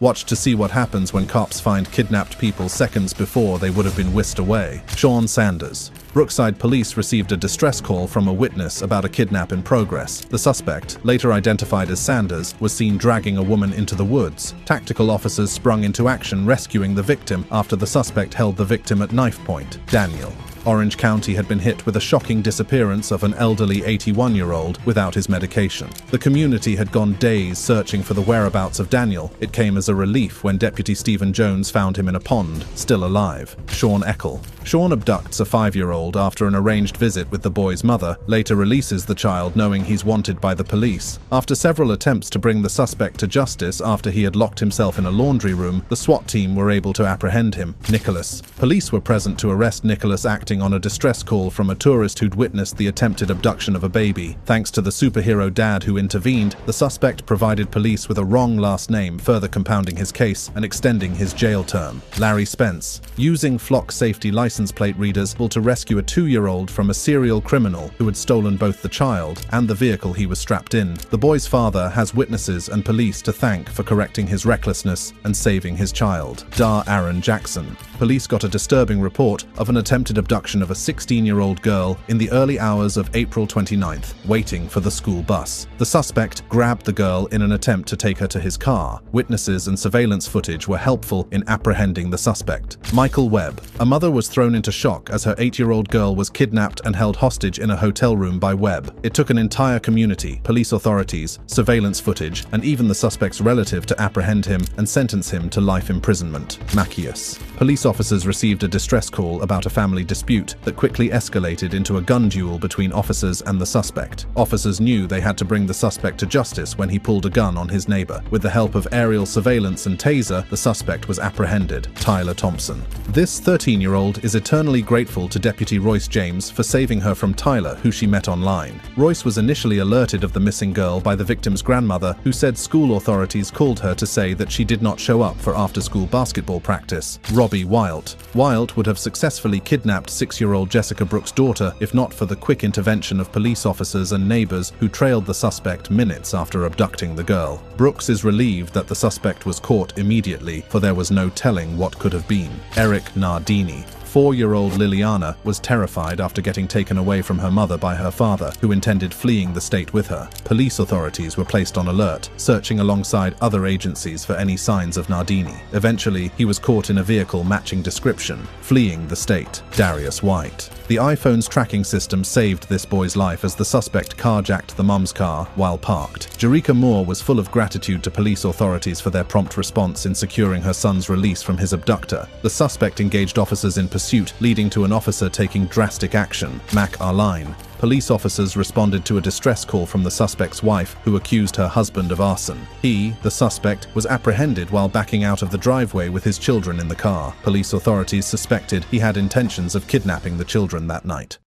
Watch to see what happens when cops find kidnapped people seconds before they would have been whisked away. Sean Sanders. Brookside police received a distress call from a witness about a kidnap in progress. The suspect, later identified as Sanders, was seen dragging a woman into the woods. Tactical officers sprung into action, rescuing the victim after the suspect held the victim at knife point. Daniel. Orange County had been hit with a shocking disappearance of an elderly 81-year-old without his medication. The community had gone days searching for the whereabouts of Daniel. It came as a relief when Deputy Stephen Jones found him in a pond, still alive. Sean Eckel. Sean abducts a 5-year-old after an arranged visit with the boy's mother, later releases the child knowing he's wanted by the police. After several attempts to bring the suspect to justice after he had locked himself in a laundry room, the SWAT team were able to apprehend him. Nicholas. Police were present to arrest Nicholas acting on a distress call from a tourist who'd witnessed the attempted abduction of a baby. Thanks to the superhero dad who intervened, the suspect provided police with a wrong last name, further compounding his case and extending his jail term. Larry Spence. Using flock safety license plate readers to rescue a 2-year-old from a serial criminal who had stolen both the child and the vehicle he was strapped in. The boy's father has witnesses and police to thank for correcting his recklessness and saving his child. Dar Aaron Jackson. Police got a disturbing report of an attempted abduction of a 16-year-old girl in the early hours of April 29th, waiting for the school bus. The suspect grabbed the girl in an attempt to take her to his car. Witnesses and surveillance footage were helpful in apprehending the suspect. Michael Webb. A mother was thrown into shock as her 8-year-old girl was kidnapped and held hostage in a hotel room by Webb. It took an entire community, police authorities, surveillance footage, and even the suspect's relative to apprehend him and sentence him to life imprisonment. Macias. Police officers received a distress call about a family dispute that quickly escalated into a gun duel between officers and the suspect. Officers knew they had to bring the suspect to justice when he pulled a gun on his neighbor. With the help of aerial surveillance and taser, the suspect was apprehended. Tyler Thompson. This 13-year-old is eternally grateful to Deputy Royce James for saving her from Tyler, who she met online. Royce was initially alerted of the missing girl by the victim's grandmother, who said school authorities called her to say that she did not show up for after-school basketball practice. Robbie Wild. Wild would have successfully kidnapped 6-year-old Jessica Brooks' daughter if not for the quick intervention of police officers and neighbors who trailed the suspect minutes after abducting the girl. Brooks is relieved that the suspect was caught immediately, for there was no telling what could have been. Eric Nardini. 4-year-old Liliana was terrified after getting taken away from her mother by her father, who intended fleeing the state with her. Police authorities were placed on alert, searching alongside other agencies for any signs of Nardini. Eventually, he was caught in a vehicle matching description, fleeing the state. Darius White. The iPhone's tracking system saved this boy's life as the suspect carjacked the mum's car while parked. Jerika Moore was full of gratitude to police authorities for their prompt response in securing her son's release from his abductor. The suspect engaged officers in pursuit, leading to an officer taking drastic action. Mac Arline. Police officers responded to a distress call from the suspect's wife, who accused her husband of arson. He, the suspect, was apprehended while backing out of the driveway with his children in the car. Police authorities suspected he had intentions of kidnapping the children that night.